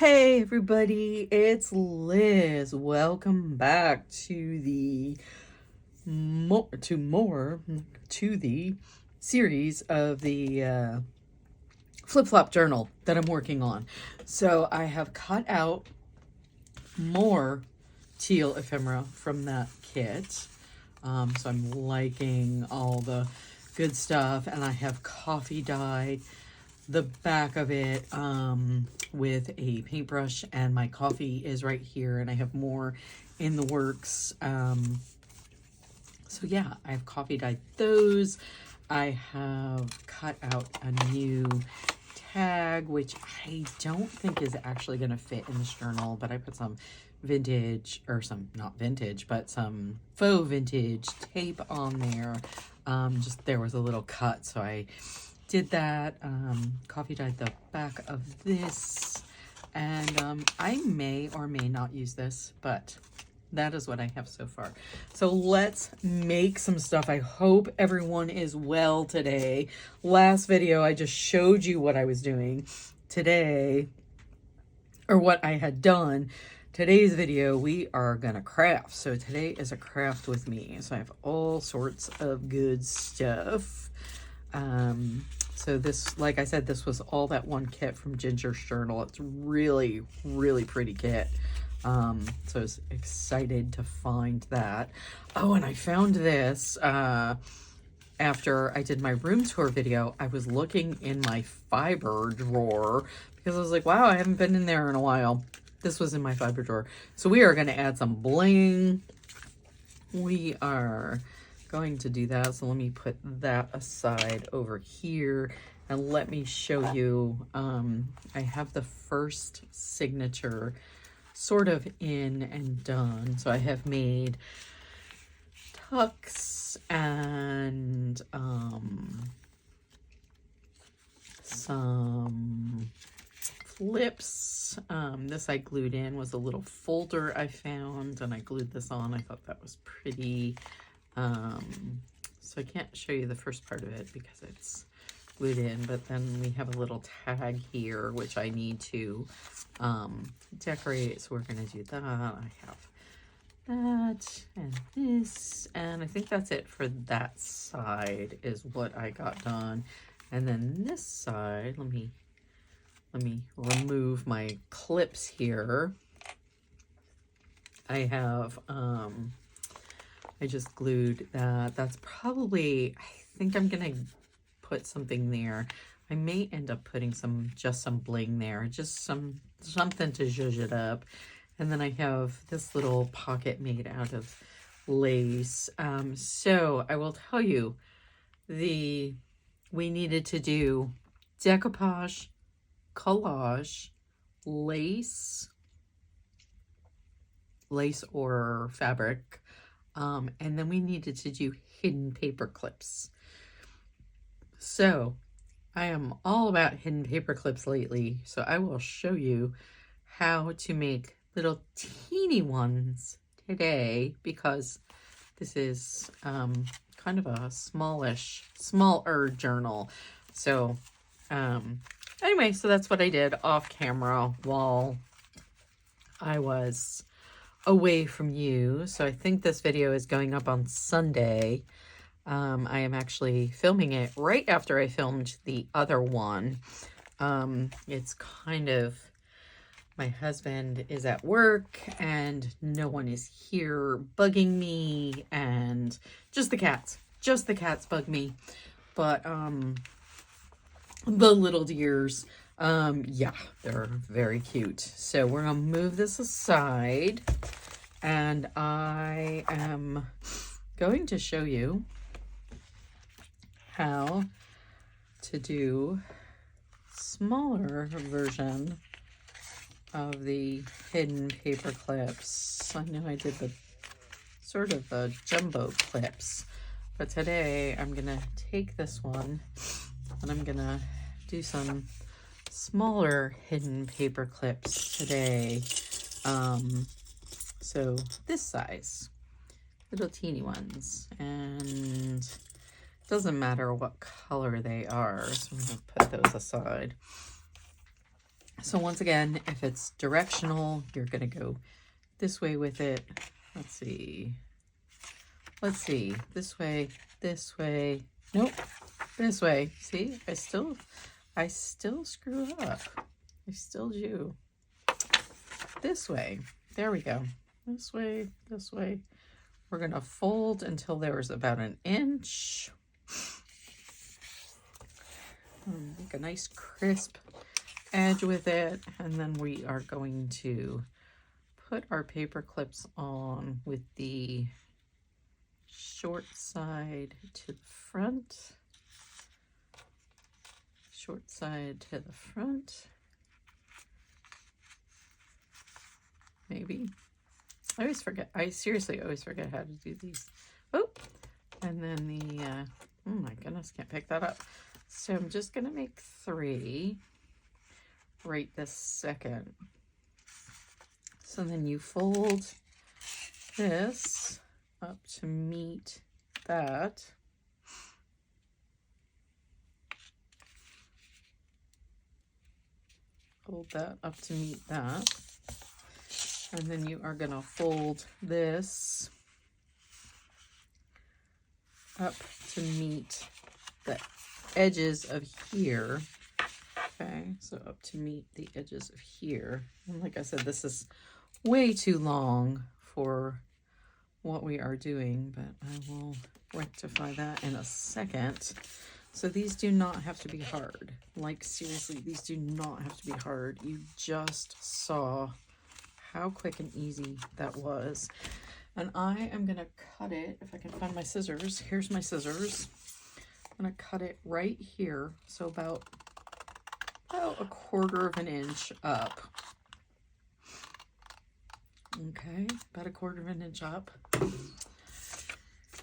Hey everybody, it's Liz. Welcome back to the series of the flip flop journal that I'm working on. So I have cut out more teal ephemera from that kit. So I'm liking all the good stuff, and I have coffee dyed the back of it with a paintbrush, and my coffee is right here, and I have more in the works. So yeah, I have coffee dyed those. I have cut out a new tag, which I don't think is actually going to fit in this journal, but I put some vintage, or some, not vintage, but some faux vintage tape on there. Just there was a little cut, so I did that. Coffee dyed the back of this, and I may or may not use this, but that is what I have so far. So let's make some stuff. I hope everyone is well today. Last video, I just showed you what I was doing. Today, or what I had done. Today's video, we are gonna craft. So today is a craft with me. So I have all sorts of good stuff. So this, like I said, this was all that one kit from Ginger's Journal. It's really, really pretty kit. So I was excited to find that. Oh, and I found this after I did my room tour video. I was looking in my fiber drawer because I was like, wow, I haven't been in there in a while. This was in my fiber drawer. So we are going to add some bling. We are going to do that. So let me put that aside over here, and let me show you. I have the first signature sort of in and done. So I have made tucks and some flips. This I glued in, was a little folder I found, and I glued this on. I thought that was pretty. So I can't show you the first part of it because it's glued in, but then we have a little tag here which I need to decorate, so we're going to do that. I have that and this, and I think that's it for that side is what I got done. And then this side, let me remove my clips here. I have I just glued that. That's probably, I think I'm gonna put something there. I may end up putting just some bling there, just something to zhuzh it up. And then I have this little pocket made out of lace. So I will tell you, we needed to do decoupage, collage, lace or fabric, and then we needed to do hidden paper clips. So I am all about hidden paper clips lately, so I will show you how to make little teeny ones today, because this is kind of a smaller journal. So anyway, so that's what I did off camera while I was away from you. So I think this video is going up on Sunday. I am actually filming it right after I filmed the other one. It's kind of, my husband is at work and no one is here bugging me, and just the cats bug me. But the little deers, yeah, they're very cute. So we're gonna move this aside, and I am going to show you how to do smaller version of the hidden paper clips. I know I did the sort of the jumbo clips, but today I'm gonna take this one and I'm gonna do some smaller hidden paper clips today. So this size, little teeny ones, and it doesn't matter what color they are, so I'm gonna put those aside. So once again, if it's directional, you're going to go this way with it. Let's see. This way, this way. Nope. This way. See, I still screw up. I still do. This way. There we go. This way, this way. We're going to fold until there's about an inch. Make a nice crisp edge with it. And then we are going to put our paper clips on with the short side to the front. Short side to the front. Maybe. I always forget. I seriously always forget how to do these. Oh, and then the, oh my goodness, can't pick that up. So I'm just going to make 3 right this second. So then you fold this up to meet that. Fold that up to meet that. And then you are going to fold this up to meet the edges of here. Okay, so up to meet the edges of here. And like I said, this is way too long for what we are doing, but I will rectify that in a second. So these do not have to be hard. Like seriously, these do not have to be hard. You just saw how quick and easy that was. And I am going to cut it, if I can find my scissors. Here's my scissors. I'm going to cut it right here, so about 1/4 of an inch up. Okay, about 1/4 of an inch up.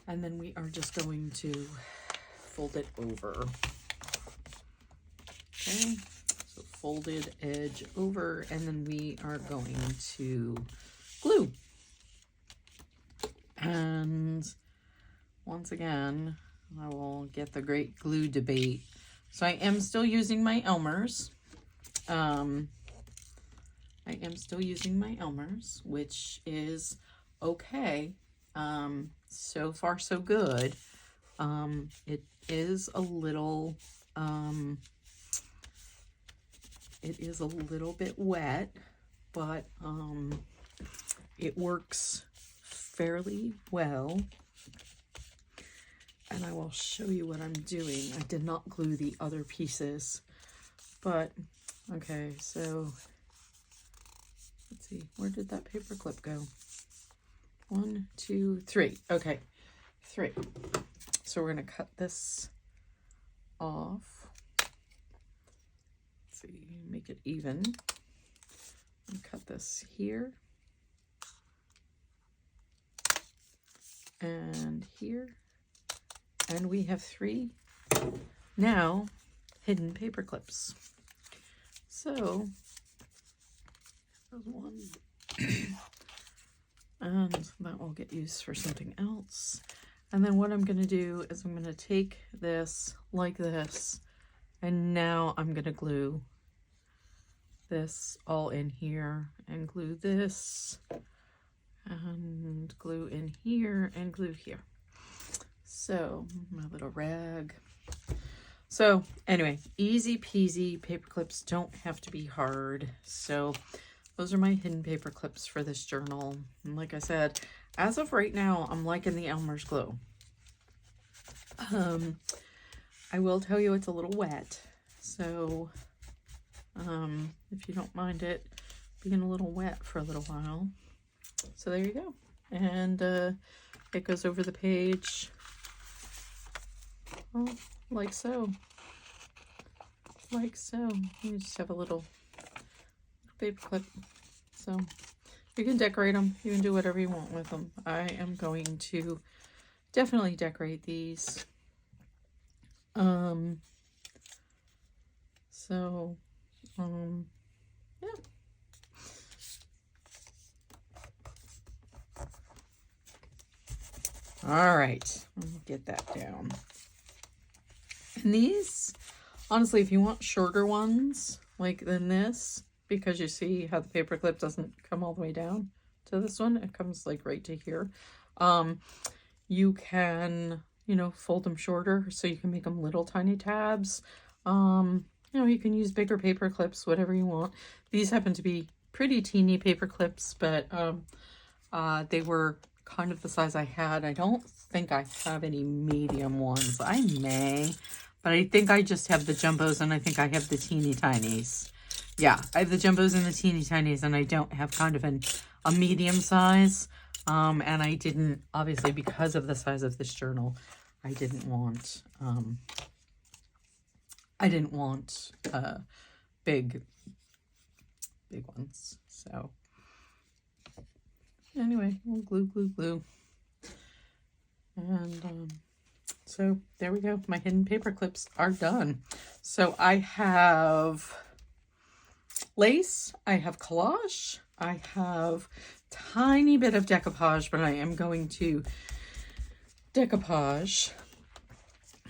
And then we are just going to fold it over. Okay, so folded edge over, and then we are going to glue. And once again, I will get the great glue debate. So I am still using my Elmer's. I am still using my Elmer's, which is okay. So far so good. It is a little bit wet, but it works fairly well. And I will show you what I'm doing. I did not glue the other pieces, but okay, so let's see, where did that paper clip go? 1, 2, 3. Okay, 3. So we're going to cut this off. Let's see, make it even. And cut this here. And here. And we have 3 now hidden paper clips. So there's 1. And that will get used for something else. And then what I'm going to do is I'm going to take this like this, and now I'm going to glue this all in here, and glue this, and glue in here, and glue here. So my little rag. So anyway, easy peasy. Paper clips don't have to be hard. So those are my hidden paper clips for this journal. And like I said, as of right now, I'm liking the Elmer's glue. I will tell you it's a little wet. So if you don't mind it being a little wet for a little while. So there you go. And it goes over the page. Well, like so. Like so. You just have a little paper clip. So you can decorate them. You can do whatever you want with them. I am going to definitely decorate these. Yeah. All right, let me get that down. And these, honestly, if you want shorter ones, like than this, because you see how the paper clip doesn't come all the way down to this one. It comes like right to here. You can, you know, fold them shorter so you can make them little tiny tabs. You know, you can use bigger paper clips, whatever you want. These happen to be pretty teeny paper clips, but they were kind of the size I had. I don't think I have any medium ones. I may, but I think I just have the jumbos, and I think I have the teeny tinies. Yeah, I have the jumbos and the teeny tinies, and I don't have kind of a medium size. And I didn't, obviously, because of the size of this journal, I didn't want big ones. So anyway, we'll glue. And so there we go. My hidden paper clips are done. So I have lace, I have collage, I have tiny bit of decoupage, but I am going to decoupage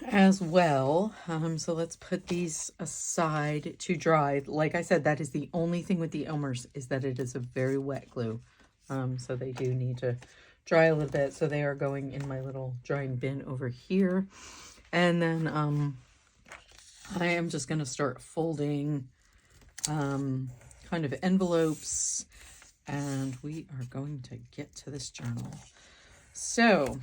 as well. So let's put these aside to dry. Like I said, that is the only thing with the Elmer's, is that it is a very wet glue. So they do need to dry a little bit. So they are going in my little drying bin over here. And then I am just going to start folding kind of envelopes, and we are going to get to this journal. So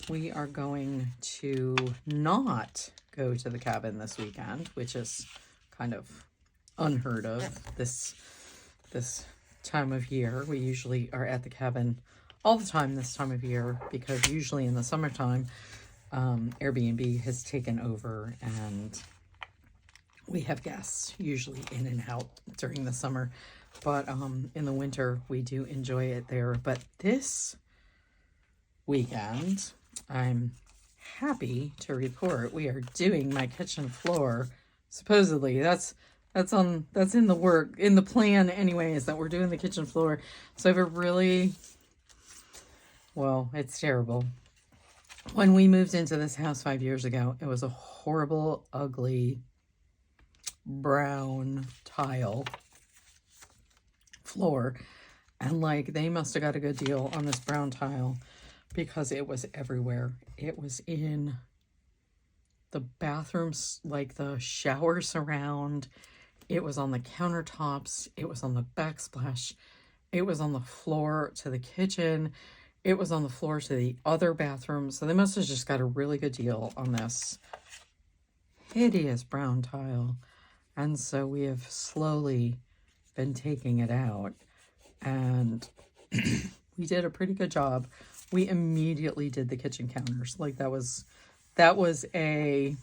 we are going to not go to the cabin this weekend, which is kind of unheard of this time of year. We usually are at the cabin all the time this time of year, because usually in the summertime, Airbnb has taken over and we have guests usually in and out during the summer. But in the winter, we do enjoy it there. But this weekend, I'm happy to report we are doing my kitchen floor. Supposedly, that's in the plan anyways, that we're doing the kitchen floor. So I have a really, well, it's terrible. When we moved into this house 5 years ago, it was a horrible, ugly, brown tile floor. And like, they must have got a good deal on this brown tile, because it was everywhere. It was in the bathrooms, like the shower surround. It was on the countertops. It was on the backsplash. It was on the floor to the kitchen. It was on the floor to the other bathroom. So they must have just got a really good deal on this hideous brown tile. And so we have slowly been taking it out. And we did a pretty good job. We immediately did the kitchen counters. Like that was a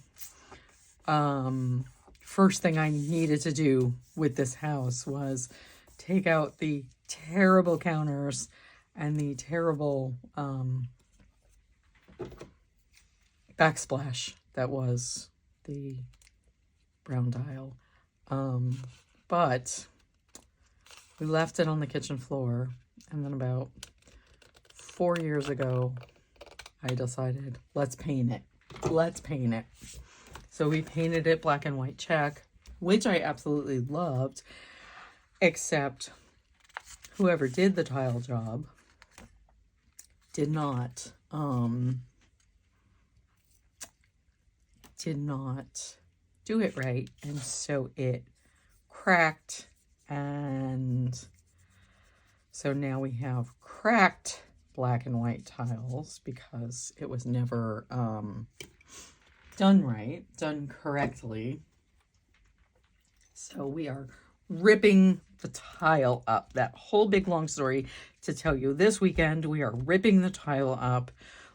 first thing I needed to do with this house, was take out the terrible counters and the terrible backsplash that was the brown tile. But we left it on the kitchen floor, and then about 4 years ago, I decided, let's paint it. Let's paint it. So we painted it black and white check, which I absolutely loved, except whoever did the tile job did not do it right. And so it cracked, and so now we have cracked black and white tiles because it was never done correctly. So we are ripping the tile up. That whole big long story to tell you. This weekend we are ripping the tile up.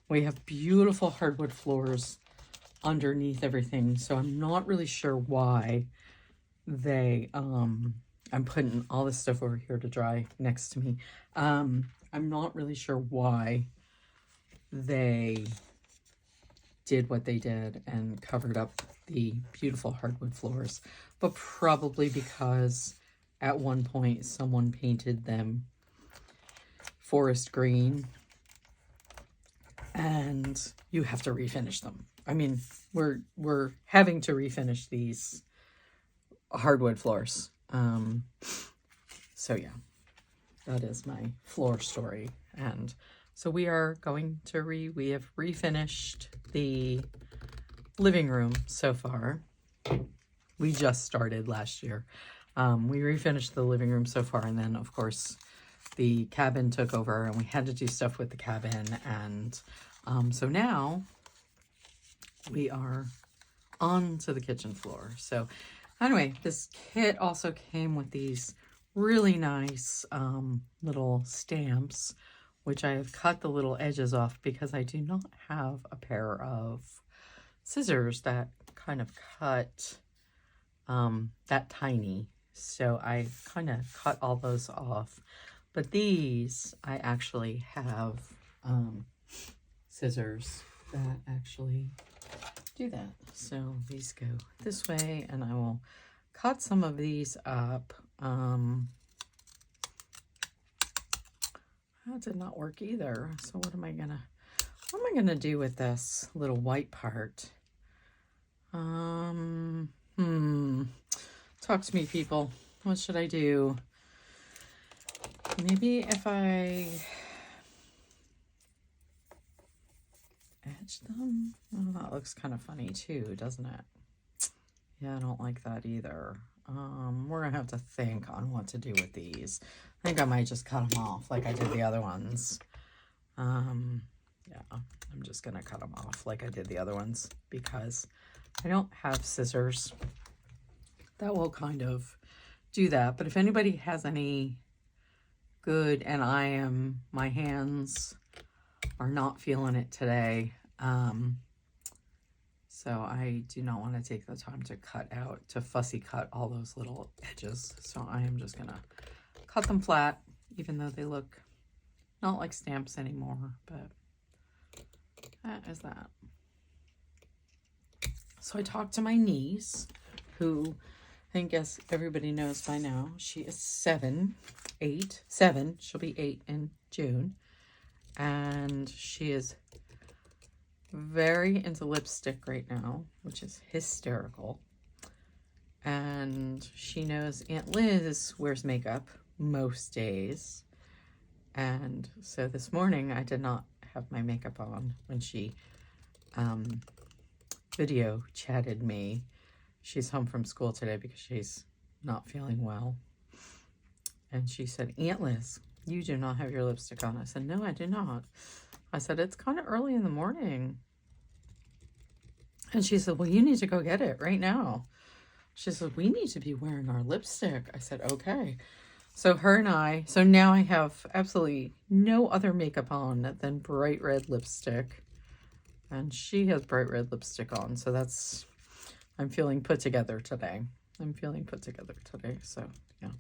We have beautiful hardwood floors underneath everything. So I'm not really sure why they I'm putting all this stuff over here to dry next to me. I'm not really sure why they did what they did and covered up the beautiful hardwood floors, but probably because at one point someone painted them forest green and you have to refinish them. I mean, we're having to refinish these hardwood floors. So yeah, that is my floor story. And so we are going to we have refinished the living room so far. We just started last year. We refinished the living room so far, and then of course the cabin took over and we had to do stuff with the cabin. And so now we are on to the kitchen floor. So anyway, this kit also came with these really nice little stamps, which I have cut the little edges off because I do not have a pair of scissors that kind of cut that tiny. So I kind of cut all those off. But these, I actually have scissors that actually do that. So these go this way, and I will cut some of these up. That did not work either. So what am I gonna do with this little white part? Talk to me, people. What should I do? Maybe if I edge them? Oh, that looks kind of funny too, doesn't it? Yeah, I don't like that either. We're gonna have to think on what to do with these. I think I might just cut them off like I did the other ones. Yeah, I'm just gonna cut them off like I did the other ones because I don't have scissors. That will kind of do that. But if anybody has any good, and my hands are not feeling it today. So I do not want to take the time to fussy cut all those little edges. So I am just gonna cut them flat, even though they look not like stamps anymore, but that is that. So I talked to my niece, who I guess everybody knows by now. She is 7. She'll be 8 in June. And she is very into lipstick right now, which is hysterical. And she knows Aunt Liz wears makeup most days. And so this morning I did not have my makeup on when she video chatted me. She's home from school today because she's not feeling well. And she said, Aunt Liz, you do not have your lipstick on. I said, no, I do not. I said, it's kind of early in the morning. And she said, well, you need to go get it right now. She said, we need to be wearing our lipstick. I said, okay. So so now I have absolutely no other makeup on than bright red lipstick. And she has bright red lipstick on. So I'm feeling put together today. So yeah,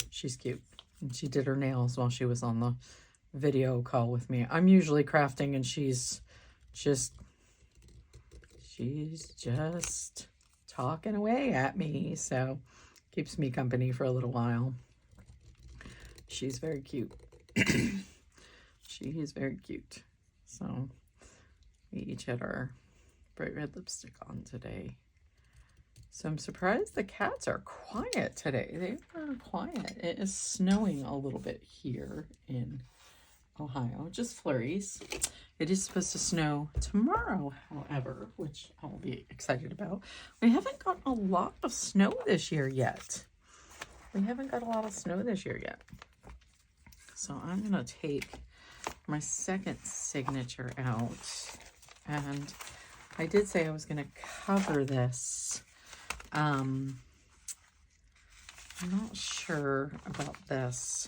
she's cute. And she did her nails while she was on the video call with me. I'm usually crafting and she's just talking away at me. So keeps me company for a little while. She's very cute. She is very cute. So we each had our bright red lipstick on today. So I'm surprised the cats are quiet today. They are quiet. It is snowing a little bit here in Ohio, just flurries. It is supposed to snow tomorrow, however, which I'll be excited about. We haven't got a lot of snow this year yet. So I'm going to take my second signature out. And I did say I was going to cover this. I'm not sure about this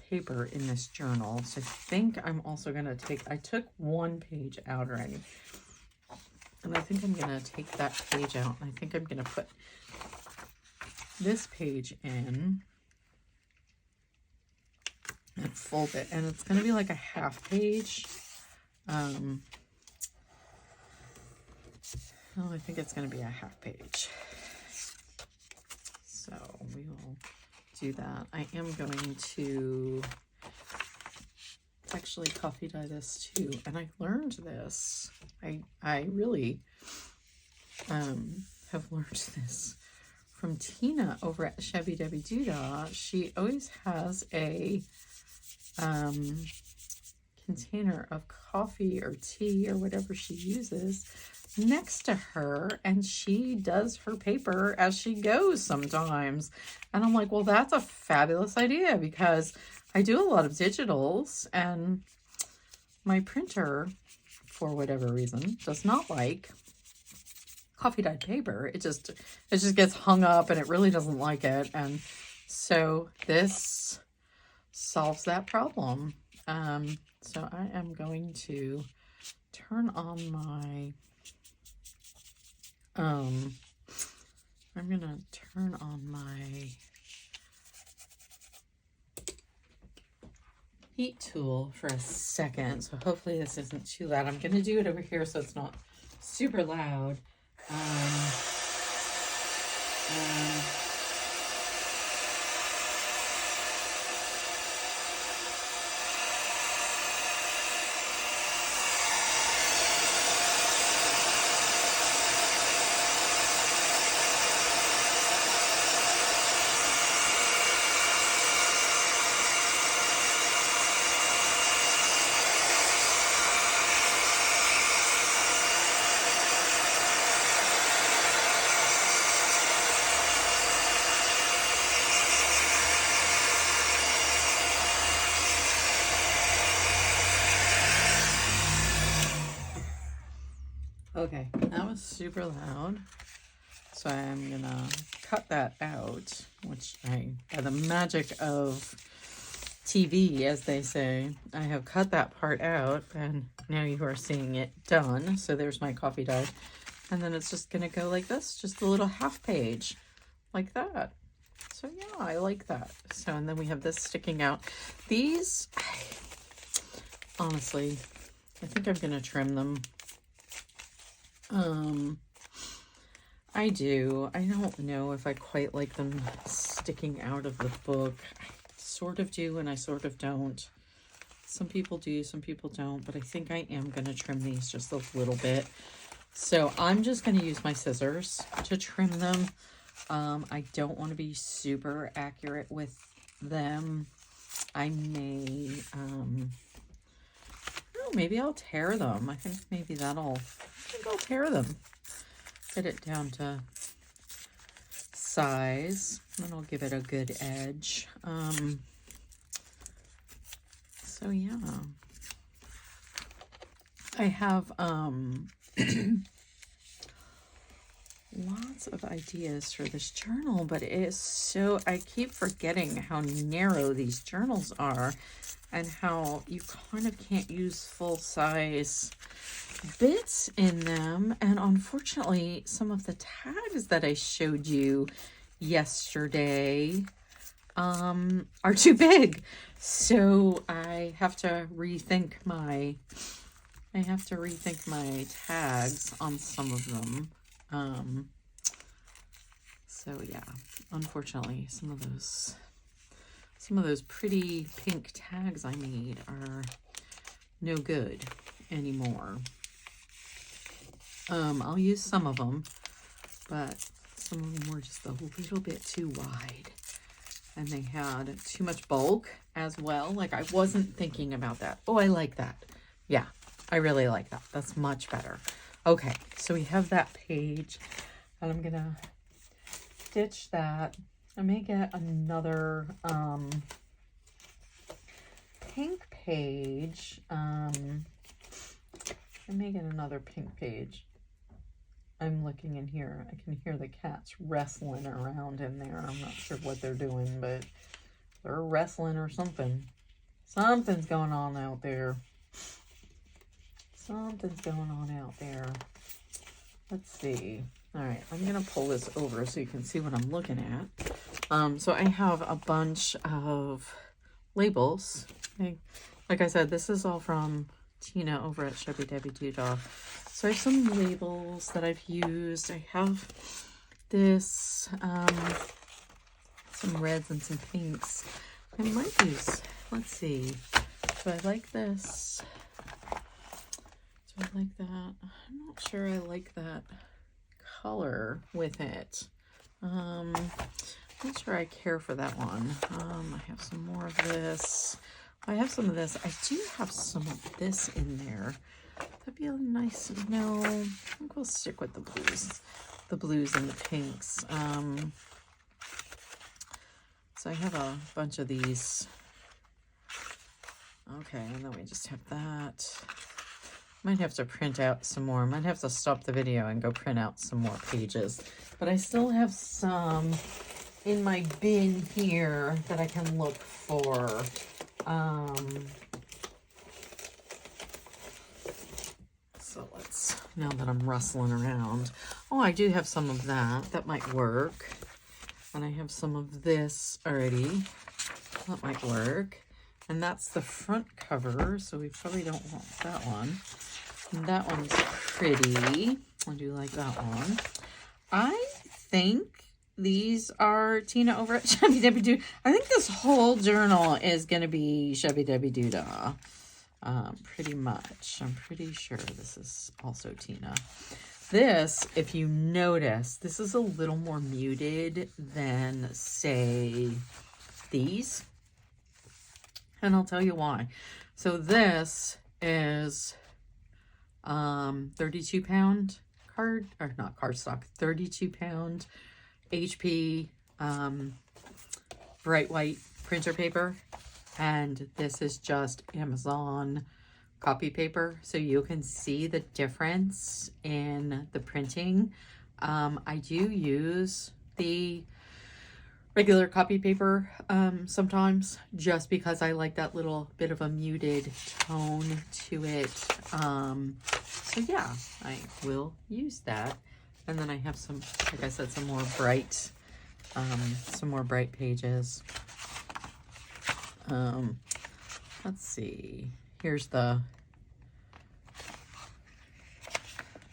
paper in this journal. So I think I'm also going to I took one page out already. And I think I'm going to take that page out. And I think I'm going to put this page in and fold it. And it's going to be like a half page. Oh, I think it's going to be a half page. So we will do that. I am going to actually coffee dye this too. And I learned this. I really have learned this from Tina over at Shabby Debbie Doodah. She always has a container of coffee or tea or whatever she uses next to her, and she does her paper as she goes sometimes. And I'm like, well, that's a fabulous idea, because I do a lot of digitals, and my printer, for whatever reason, does not like coffee dyed paper. It just gets hung up, and it really doesn't like it. And so this solves that problem. So I am going to turn on my I'm gonna turn on my heat tool for a second. So hopefully this isn't too loud. I'm gonna do it over here so it's not super loud. Okay, that was super loud, so I'm gonna cut that out, which by the magic of TV, as they say, I have cut that part out, and now you are seeing it done. So there's my coffee dye, and then it's just gonna go like this, just a little half page, like that. So yeah, I like that. So, and then we have this sticking out. These, honestly, I think I'm gonna trim them. I do. I don't know if I quite like them sticking out of the book. I sort of do and I sort of don't. Some people do, some people don't, but I think I am going to trim these just a little bit. So I'm just going to use my scissors to trim them. I don't want to be super accurate with them. I may, maybe I'll tear them. I think maybe I'll tear them. Get it down to size, and I'll give it a good edge. So yeah, I have lots of ideas for this journal, but it is so, I keep forgetting how narrow these journals are and how you kind of can't use full size bits in them. And unfortunately, some of the tags that I showed you yesterday are too big. So I have to rethink my tags on some of them. So yeah, unfortunately, some of those pretty pink tags I made are no good anymore. I'll use some of them, but some of them were just a little bit too wide, and they had too much bulk as well. Like, I wasn't thinking about that. Oh, I like that. Yeah, I really like that. That's much better. Okay, so we have that page, and I'm gonna stitch that. I may get another pink page. I may get another pink page. I'm looking in here. I can hear the cats wrestling around in there. I'm not sure what they're doing, but they're wrestling or something. Something's going on out there. Something's going on out there. Let's see. All right, I'm going to pull this over so you can see what I'm looking at. So I have a bunch of labels. Like I said, this is all from Tina over at Shabby Debbie Doodah. So I have some labels that I've used. I have this, some reds and some pinks. I might use, let's see, Do I like this? Do I like that? I'm not sure I like that color with it. Not sure I care for that one. I have some more of this. I have some of this. I do have some of this in there. That'd be a nice, no, I think we'll stick with the blues and the pinks. So I have a bunch of these. Okay, and then we just have that. Might have to print out some more. Might have to stop the video and go print out some more pages. But I still have some in my bin here that I can look for. So let's, now that I'm rustling around. Oh, I do have some of that. That might work. And I have some of this already. That might work. And that's the front cover, so we probably don't want that one. And that one's pretty. I do like that one. I think these are Tina over at Shabby Dabby Doo. I think this whole journal is going to be Shabby Dabby Doo-Dah. Pretty much. I'm pretty sure this is also Tina. This, if you notice, this is a little more muted than, say, these. And I'll tell you why. So this is 32 pound card, or not cardstock, 32 pound HP bright white printer paper. And this is just Amazon copy paper. So you can see the difference in the printing. I do use the regular copy paper sometimes, just because I like that little bit of a muted tone to it. So yeah, I will use that. And then I have some, like I said, some more bright pages. Let's see, here's the,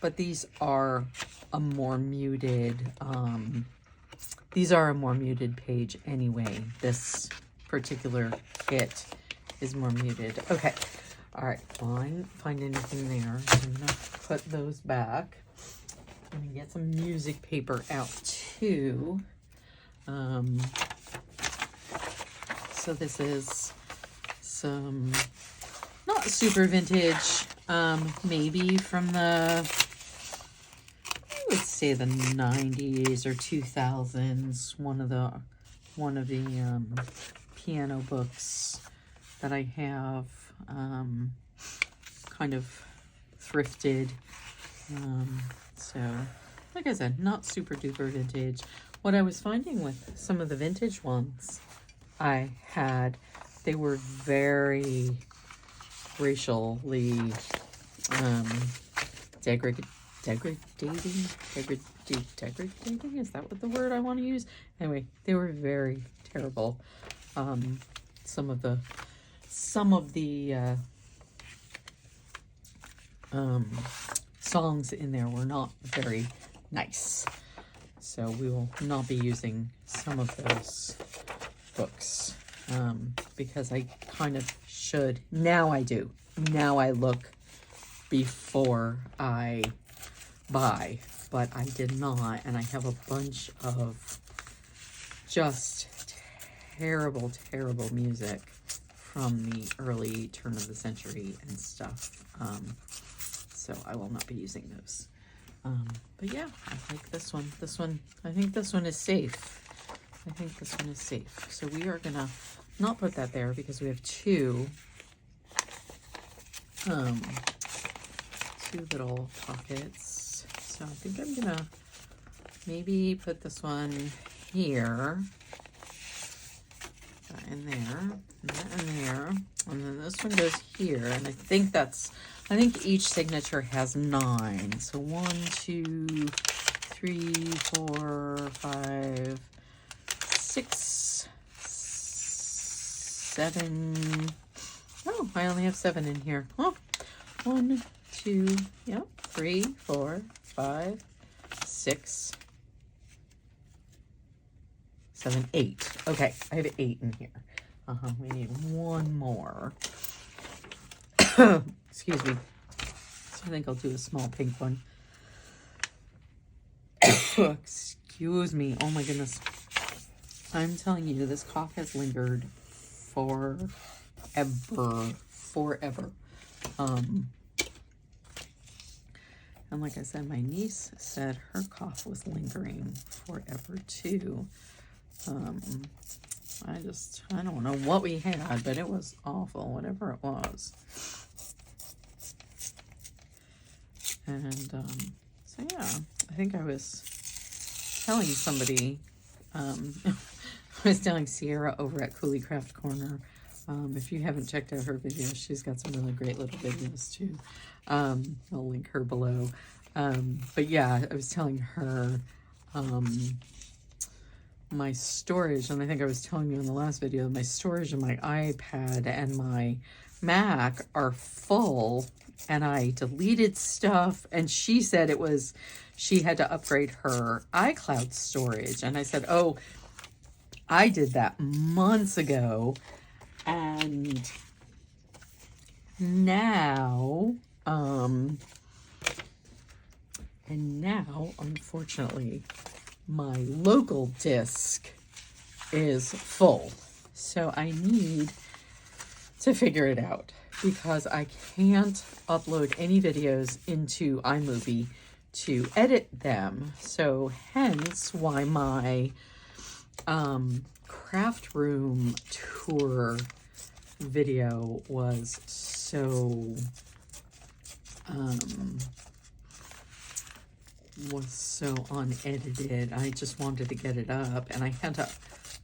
but these are a more muted, these are a more muted page anyway. This particular kit is more muted. Okay. All right. Fine. Find anything there. I'm going to put those back. I'm going to get some music paper out too. So this is some not super vintage, maybe from the, I would say the 90s or 2000s, one of the piano books that I have kind of thrifted. So like I said, not super duper vintage. What I was finding with some of the vintage ones I had, they were very racially degrading, is that what the word I want to use? Anyway, they were very terrible. Some of the songs in there were not very nice. So we will not be using some of those books because I kind of should. Now I do. Now I look before I buy, but I did not. And I have a bunch of just terrible, terrible music from the early turn of the century and stuff. So I will not be using those. But yeah, I like this one. This one, I think this one is safe. I think this one is safe. So we are gonna not put that there because we have two little pockets. So I think I'm gonna maybe put this one here. That in there, and that in there, and then this one goes here. And I think each signature has 9. So 1, 2, 3, 4, 5, 6, 7. Oh, I only have 7 in here. Oh, 1, 2, yep, 3, 4, 5, 6, 7, 8. Okay, I have 8 in here. We need one more. Excuse me. So I think I'll do a small pink one. Excuse me. Oh my goodness. I'm telling you, this cough has lingered forever. And like I said, my niece said her cough was lingering forever too. I don't know what we had, but it was awful, whatever it was. And so yeah, I think I was telling somebody, I was telling Sierra over at Cooley Craft Corner. If you haven't checked out her videos, she's got some really great little videos too. I'll link her below. But yeah, I was telling her my storage, and I think I was telling you in the last video, my storage of my iPad and my Mac are full, and I deleted stuff, and she said it was, she had to upgrade her iCloud storage. And I said, oh, I did that months ago. And now, unfortunately, my local disk is full. So I need to figure it out because I can't upload any videos into iMovie to edit them. So hence why my craft room tour video was so unedited. I just wanted to get it up, and I had to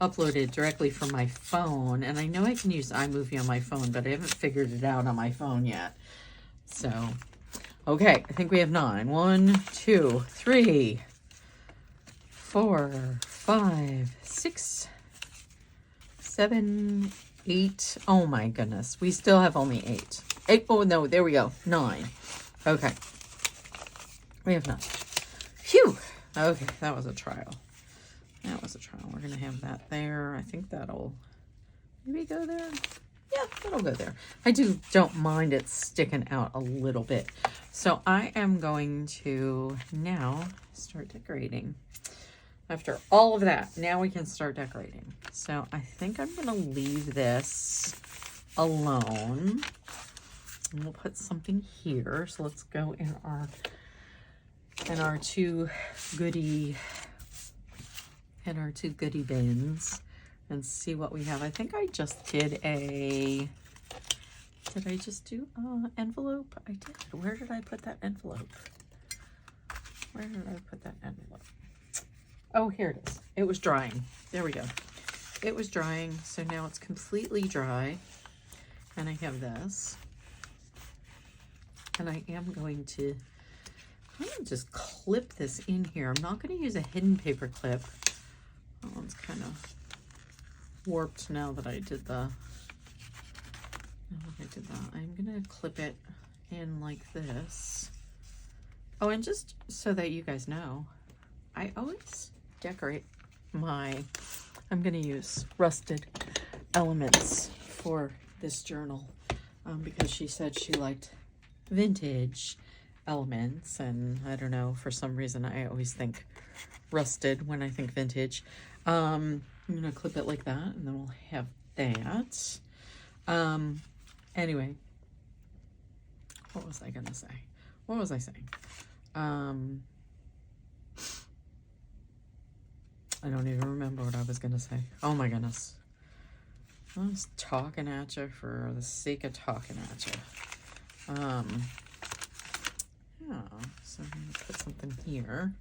upload it directly from my phone. And I know I can use iMovie on my phone, but I haven't figured it out on my phone yet. So, okay, I think we have 9. 1, 2, 3, 4, 5, 6, 7, 8. Oh my goodness. We still have only 8. 8. Oh no, there we go. 9. Okay. We have 9. Phew. Okay, that was a trial. That was a trial. We're going to have that there. I think that'll maybe go there. Yeah, that'll go there. I don't mind it sticking out a little bit. So I am going to now start decorating. After all of that, now we can start decorating. So I think I'm going to leave this alone. And we'll put something here. So let's go in our two goodie bins and see what we have. I think I just did did I just do envelope? I did. Where did I put that envelope? Where did I put that envelope? Oh, here it is. It was drying. There we go. It was drying, so now it's completely dry. And I have this. And I am going to just clip this in here. I'm not going to use a hidden paper clip. That one's kind of warped now that I did I'm going to clip it in like this. Oh, and just so that you guys know, I always decorate I'm going to use Rusted Elements for this journal because she said she liked vintage elements, and I don't know, for some reason I always think rusted when I think vintage. I'm going to clip it like that, and then we'll have that. Anyway, what was I going to say? What was I saying? I don't even remember what I was going to say. Oh my goodness. I was talking at you for the sake of talking at you. Yeah, so I'm going to put something here.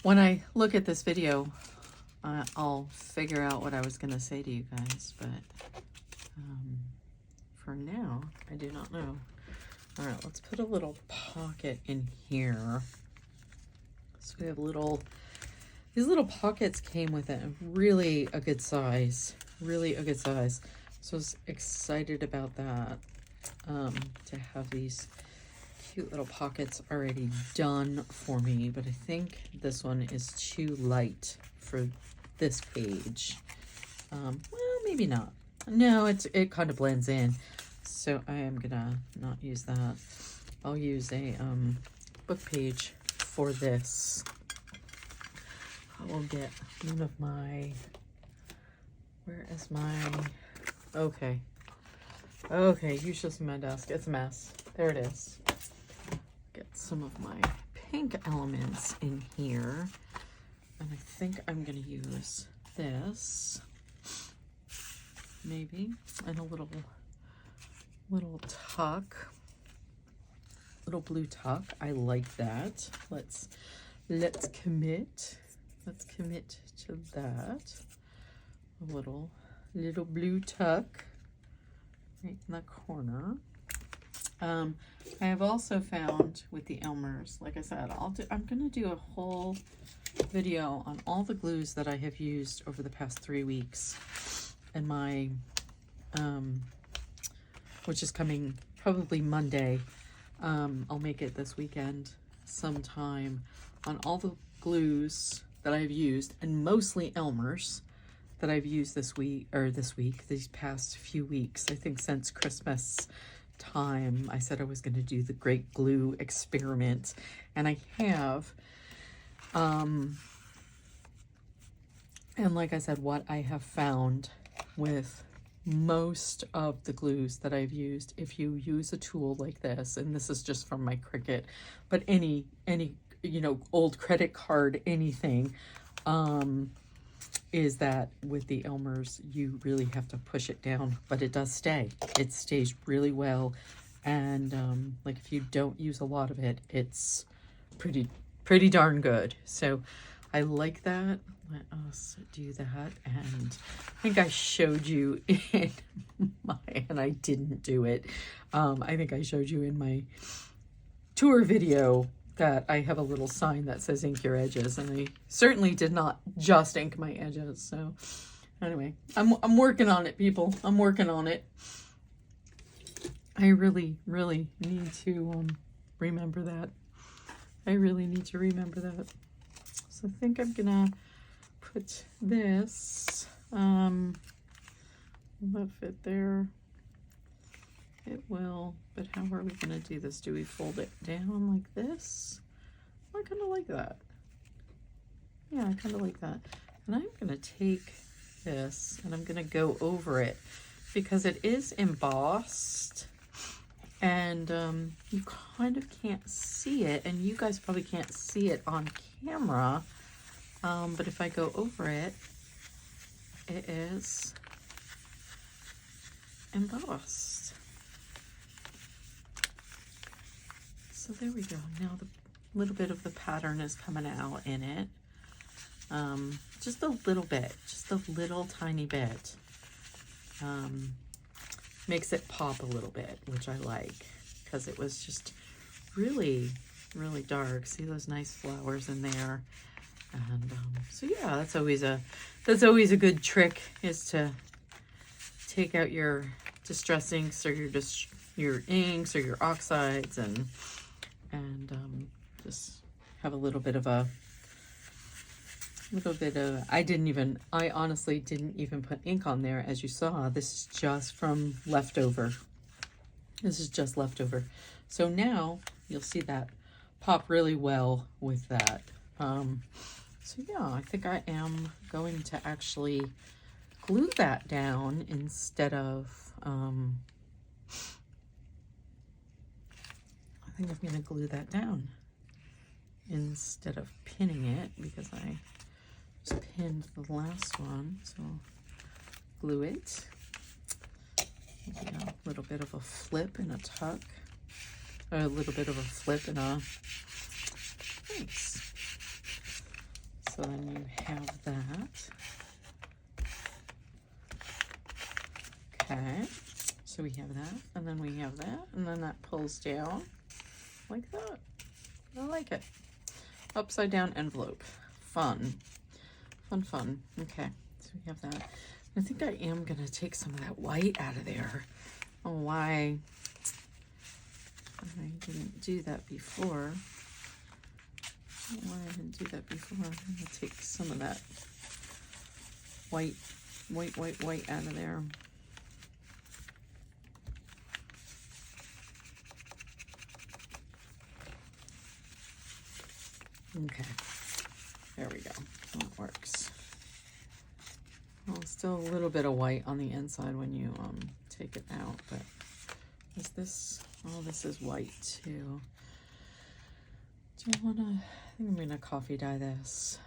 When I look at this video, I'll figure out what I was going to say to you guys, but for now, I do not know. All right, let's put a little pocket in here. So we have these little pockets came with it, really a good size, really a good size. So I was excited about that, to have these cute little pockets already done for me, but I think this one is too light for this page. Well, maybe not. No, it kind of blends in. So I am gonna not use that. I'll use a book page for this. I will get one of my, where is my, okay, you should see my desk. It's a mess. There it is. Get some of my pink elements in here. And I think I'm gonna use this, maybe, and a little tuck, little blue tuck. I like that. Let's commit. Let's commit to that. A little blue tuck right in the corner. I have also found with the Elmer's, like I said, I'm gonna do a whole video on all the glues that I have used over the past 3 weeks, and my which is coming probably Monday. I'll make it this weekend sometime, on all the glues that I've used, and mostly Elmer's that I've used these past few weeks. I think since Christmas time I said I was going to do the great glue experiment, and I have. And like I said, what I have found with most of the glues that I've used, if you use a tool like this, and this is just from my Cricut, but any you know, old credit card, anything, is that with the Elmer's you really have to push it down, but it does stay. It stays really well, and like if you don't use a lot of it, it's pretty darn good. So I like that. Let us do that. And I think I showed you in and I didn't do it. I think I showed you in my tour video that I have a little sign that says ink your edges, and I certainly did not just ink my edges. So anyway, I'm working on it, people. I'm working on it. I really need to remember that. I really need to remember that. So I think I'm gonna put this, will that fit there? It will, but how are we gonna do this? Do we fold it down like this? I kind of like that. Yeah, I kind of like that. And I'm gonna take this and I'm gonna go over it because it is embossed, and you kind of can't see it, and you guys probably can't see it on camera, but if I go over it, it is embossed. So there we go. Now the little bit of the pattern is coming out in it, just a little bit, just a little tiny bit. Makes it pop a little bit, which I like, because it was just really dark. See those nice flowers in there? And so yeah, that's always a good trick, is to take out your distress inks or your inks or your oxides, and just have a little bit of I honestly didn't even put ink on there, as you saw. This is just from leftover. This is just leftover. So now you'll see that pop really well with that. So yeah, I think I am going to actually glue that down instead of, I think I'm going to glue that down instead of pinning it, because I just pinned the last one. So glue it. A little bit of a flip and a tuck, or a little bit of a flip and a nice. So then you have that. Okay, so we have that, and then we have that, and then that pulls down like that. I like it. Upside down envelope. Fun. Okay, so we have that. I think I am gonna take some of that white out of there. Oh, why I didn't do that before. Why I didn't do that before. I'm gonna take some of that white out of there. Okay, there we go. That works. Well, still a little bit of white on the inside when you take it out, but is this, oh, this is white too. Do you want to, I think I'm going to coffee dye this.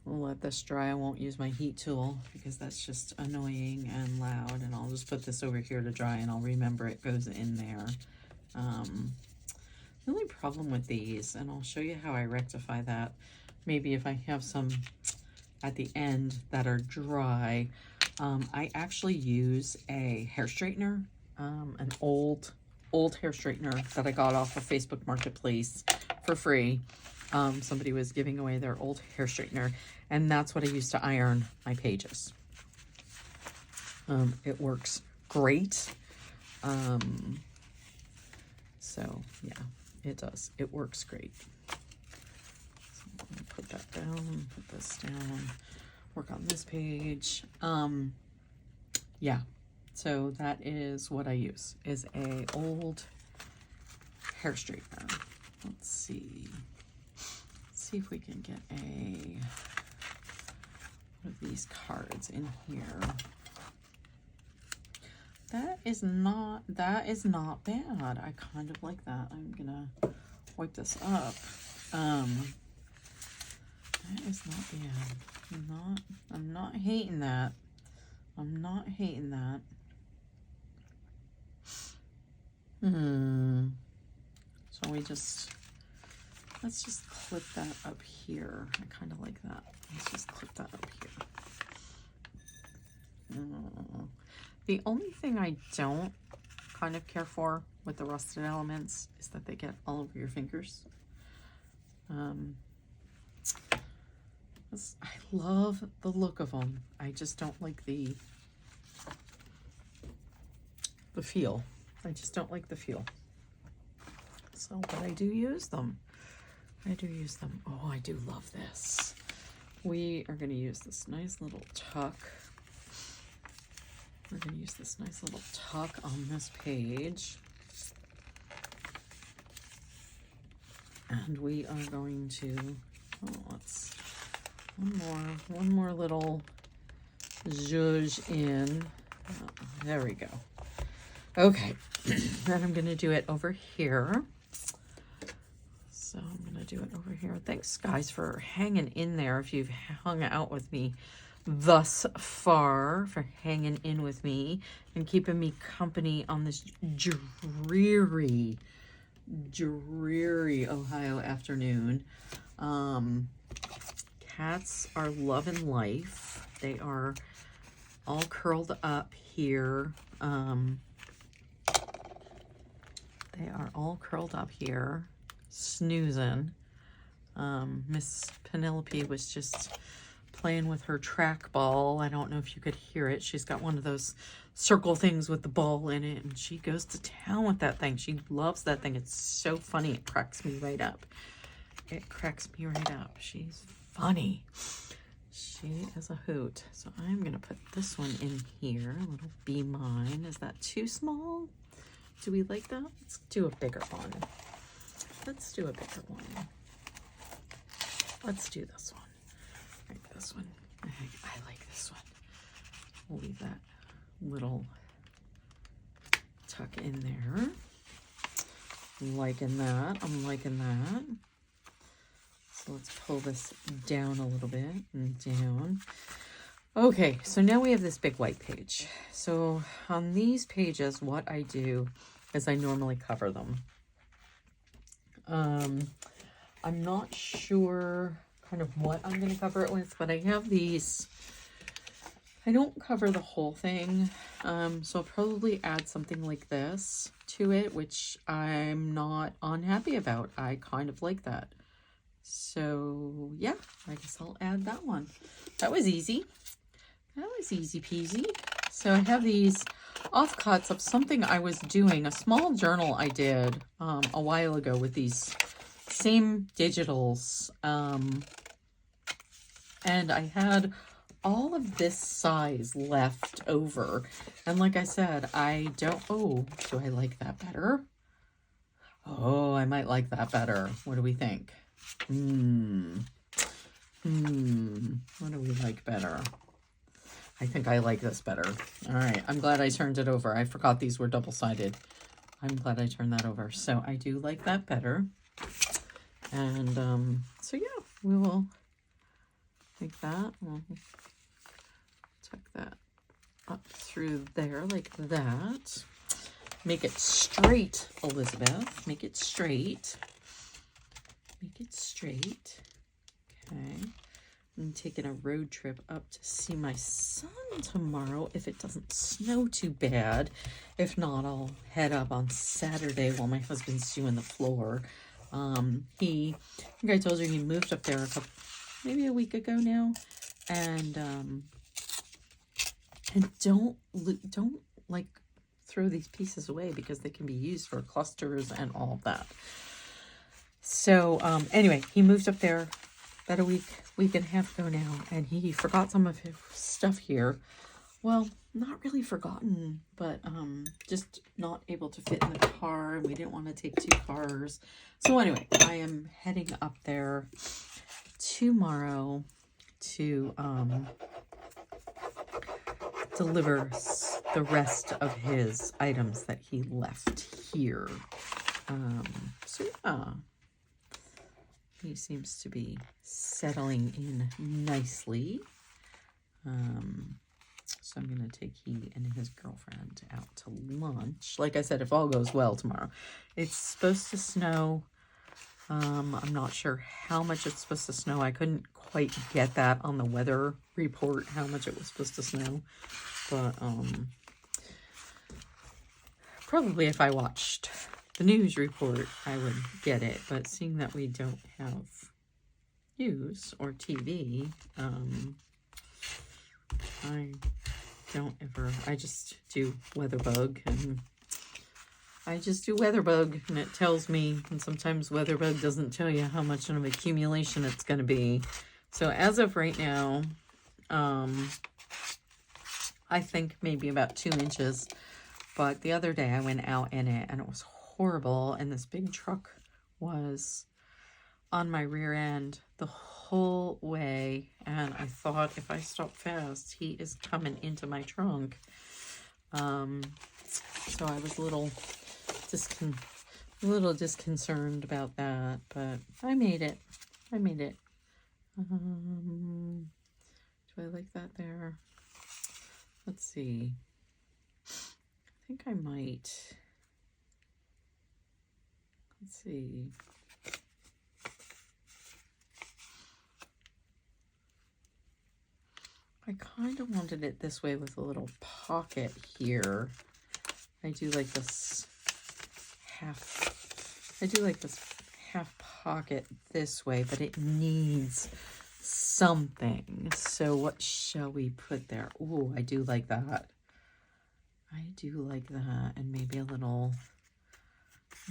We'll let this dry. I won't use my heat tool because that's just annoying and loud, and I'll just put this over here to dry, and I'll remember it goes in there. The only problem with these, and I'll show you how I rectify that, maybe if I have some at the end that are dry, I actually use a hair straightener, an old hair straightener that I got off of Facebook Marketplace for free. Somebody was giving away their old hair straightener, and that's what I use to iron my pages. It works great. So yeah, it does. It works great. So I'm gonna put that down, put this down, work on this page. Yeah, so that is what I use, is a old hair straightener. Let's see if we can get one of these cards in here. That is not bad. I kind of like that. I'm gonna wipe this up. That is not bad. I'm not hating that. I'm not hating that. So let's just clip that up here. I kind of like that. Let's just clip that up here. The only thing I don't kind of care for with the rusted elements is that they get all over your fingers. I love the look of them. I just don't like the feel. I just don't like the feel. So, but I do use them. Oh, I do love this. We are going to use this nice little tuck. We're going to use this nice little tuck on this page. And we are going to, let's, one more little zhuzh in. There we go. Okay, then I'm going to do it over here. So I'm going to do it over here. Thanks, guys, for hanging in there. If you've hung out with me thus far, for hanging in with me and keeping me company on this dreary Ohio afternoon. Cats are loving life. They are all curled up here. They are all curled up here, snoozing. Miss Penelope was just playing with her track ball. I don't know if you could hear it. She's got one of those circle things with the ball in it, and she goes to town with that thing. She loves that thing. It's so funny. It cracks me right up. It cracks me right up. She's funny. She is a hoot. So I'm going to put this one in here. A little Be Mine. Is that too small? Do we like that? Let's do a bigger one. Let's do a bigger one. Let's do this one. Right, this one. I like this one. We'll leave that little tuck in there. I'm liking that. I'm liking that. So let's pull this down a little bit and down. Okay, so now we have this big white page. So on these pages, what I do is I normally cover them. I'm not sure kind of what I'm going to cover it with, but I have these. I don't cover the whole thing, so I'll probably add something like this to it, which I'm not unhappy about. I kind of like that. So yeah, I guess I'll add that one. That was easy. That was easy peasy. So I have these offcuts of something I was doing, a small journal I did a while ago with these same digitals. And I had all of this size left over. And like I said, I don't, oh, do I like that better? Oh, I might like that better. What do we think? What do we like better? I think I like this better. All right, I'm glad I turned it over. I forgot these were double-sided. I'm glad I turned that over. So I do like that better. And so yeah, we will take that. We'll tuck that up through there like that. Make it straight, Elizabeth. Make it straight. Make it straight. Okay. I'm taking a road trip up to see my son tomorrow if it doesn't snow too bad. If not, I'll head up on Saturday while my husband's doing the floor. I think I told you he moved up there maybe a week ago now. And don't like throw these pieces away because they can be used for clusters and all of that. So anyway, he moved up there about a week and a half ago now, and he forgot some of his stuff here. Well, not really forgotten, but just not able to fit in the car, and we didn't want to take 2 cars. So anyway, I am heading up there tomorrow to deliver the rest of his items that he left here. So yeah, he seems to be settling in nicely. So I'm going to take he and his girlfriend out to lunch. Like I said, if all goes well tomorrow. It's supposed to snow. I'm not sure how much it's supposed to snow. I couldn't quite get that on the weather report, how much it was supposed to snow. But probably if I watched the news report, I would get it. But seeing that we don't have news or TV, I just do WeatherBug, and it tells me, and sometimes WeatherBug doesn't tell you how much of an accumulation it's going to be. So as of right now, I think maybe about 2 inches. But the other day I went out in it and it was horrible, and this big truck was on my rear end the whole way, and I thought if I stop fast, he is coming into my trunk. So I was a little disconcerted about that, but I made it. Do I like that there? Let's see. I think I might. Let's see. I kind of wanted it this way with a little pocket here. I do like this half pocket this way, but it needs something. So what shall we put there? Oh, I do like that. And maybe a little,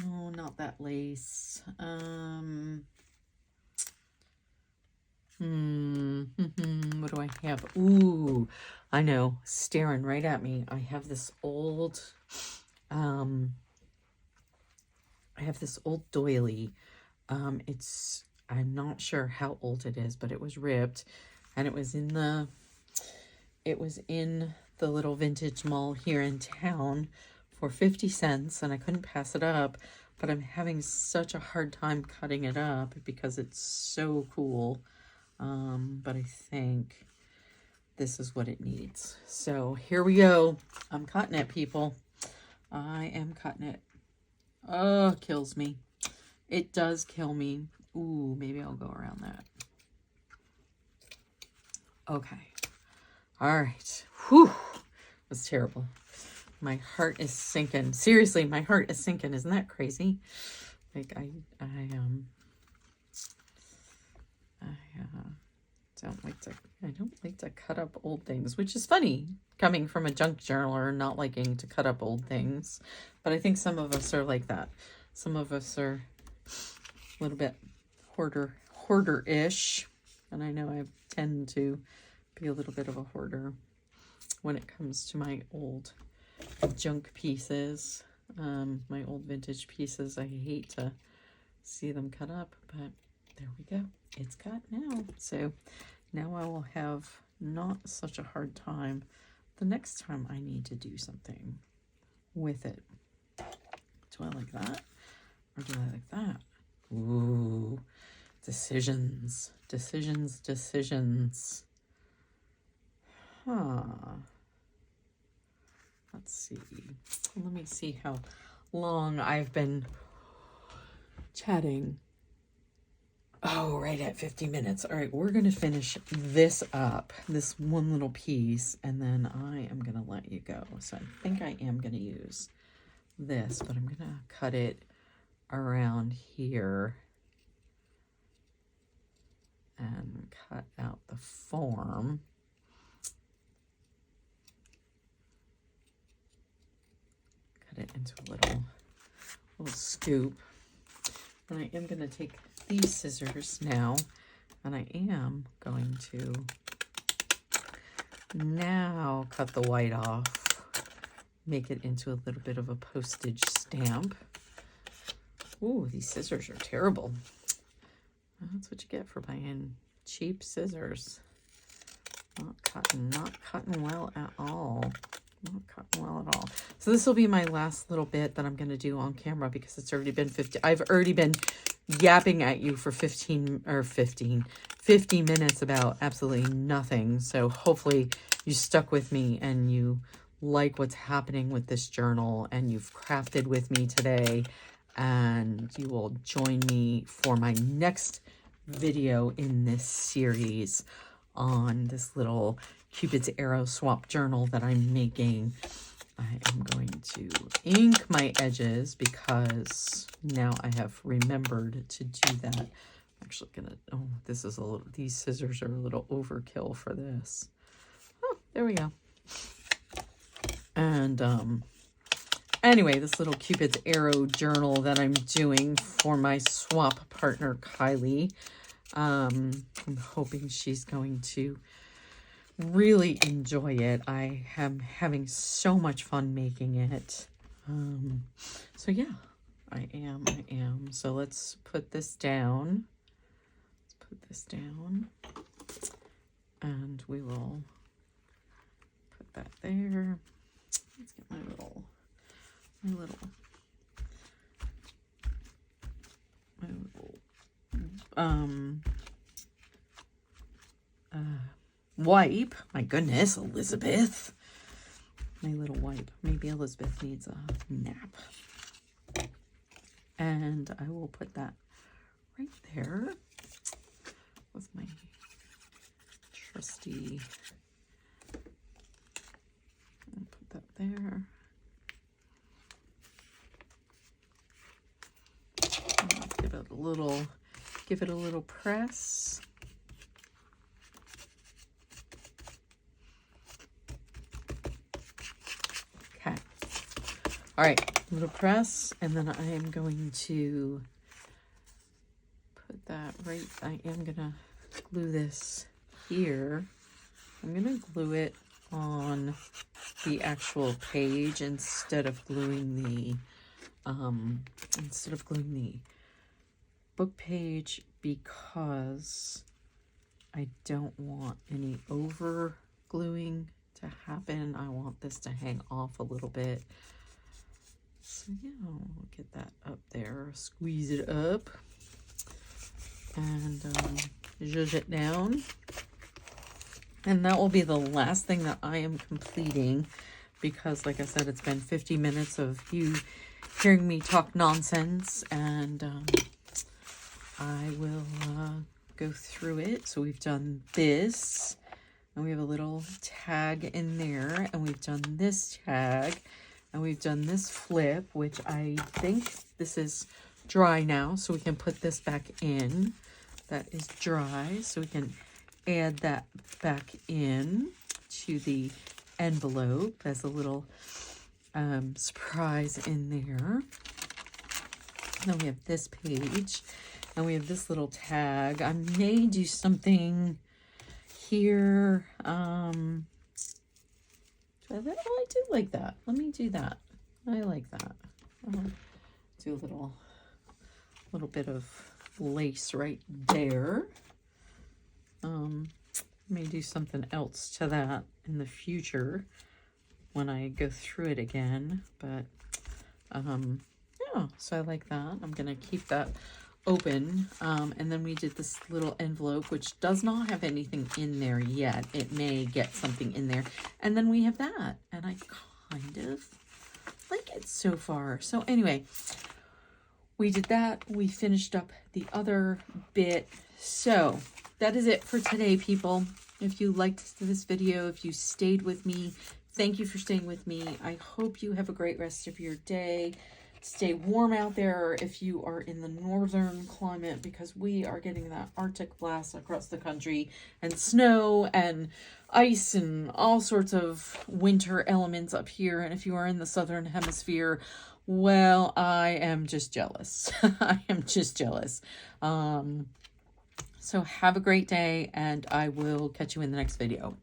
oh, not that lace. What do I have? Ooh, I know, staring right at me. I have this old, doily. I'm not sure how old it is, but it was ripped, and it was in the little vintage mall here in town for 50 cents, and I couldn't pass it up, but I'm having such a hard time cutting it up because it's so cool. But I think this is what it needs. So here we go. I'm cutting it, people. I am cutting it. Oh, it kills me. It does kill me. Ooh, maybe I'll go around that. Okay. All right. Whew. It was terrible. My heart is sinking. Seriously, my heart is sinking. Isn't that crazy? Like I don't like to cut up old things, which is funny coming from a junk journaler, not liking to cut up old things. But I think some of us are like that. Some of us are a little bit hoarder-ish. And I know I tend to be a little bit of a hoarder when it comes to my old junk pieces, my old vintage pieces. I hate to see them cut up, but there we go. It's cut now. So now I will have not such a hard time the next time I need to do something with it. Do I like that? Or do I like that? Ooh, decisions, decisions, decisions. Huh. Let's see. Let me see how long I've been chatting. Oh, right at 50 minutes. All right, we're going to finish this up, this one little piece, and then I am going to let you go. So I think I am going to use this, but I'm going to cut it around here and cut out the form. Cut it into a little scoop. And I am going to take these scissors now, and I am going to now cut the white off, make it into a little bit of a postage stamp. Ooh, these scissors are terrible. That's what you get for buying cheap scissors. Not cutting well at all. Not cutting well at all. So this will be my last little bit that I'm going to do on camera because it's already been 50. I've already been yapping at you for 50 minutes about absolutely nothing. So hopefully you stuck with me and you like what's happening with this journal and you've crafted with me today, and you will join me for my next video in this series on this little Cupid's Arrow swap journal that I'm making. I am going to ink my edges because now I have remembered to do that. I'm actually gonna, oh, this is a little, these scissors are a little overkill for this. Oh, there we go. And anyway, this little Cupid's Arrow journal that I'm doing for my swap partner, Kylie. I'm hoping she's going to really enjoy it. I am having so much fun making it. So yeah, I am. So let's put this down. Let's put this down. And we will put that there. Let's get my little wipe. My goodness, Elizabeth. My little wipe. Maybe Elizabeth needs a nap. And I will put that right there with my trusty. I'll put that there. Give it a little press. Okay. All right, a little press, and then I am going to put that right. I am gonna glue this here. I'm gonna glue it on the actual page instead of gluing the book page, because I don't want any over gluing to happen. I want this to hang off a little bit. So yeah, we'll get that up there, squeeze it up, and zhuzh it down. And that will be the last thing that I am completing, because like I said, it's been 50 minutes of you hearing me talk nonsense, and I will go through it. So we've done this, and we have a little tag in there, and we've done this tag, and we've done this flip, which I think this is dry now, so we can put this back in. That is dry, so we can add that back in to the envelope as a little surprise in there. Then we have this page, and we have this little tag. I may do something here. I do like that. Let me do that. I like that. I'll do a little bit of lace right there. May do something else to that in the future when I go through it again, but yeah, so I like that. I'm gonna keep that open. And then we did this little envelope, which does not have anything in there yet. It may get something in there. And then we have that, and I kind of like it so far. So anyway, we did that. We finished up the other bit. So that is it for today, people. If you liked this video, if you stayed with me, thank you for staying with me. I hope you have a great rest of your day. Stay warm out there if you are in the northern climate, because we are getting that Arctic blast across the country, and snow and ice and all sorts of winter elements up here. And if you are in the southern hemisphere, well, I am just jealous. I am just jealous. So have a great day, and I will catch you in the next video.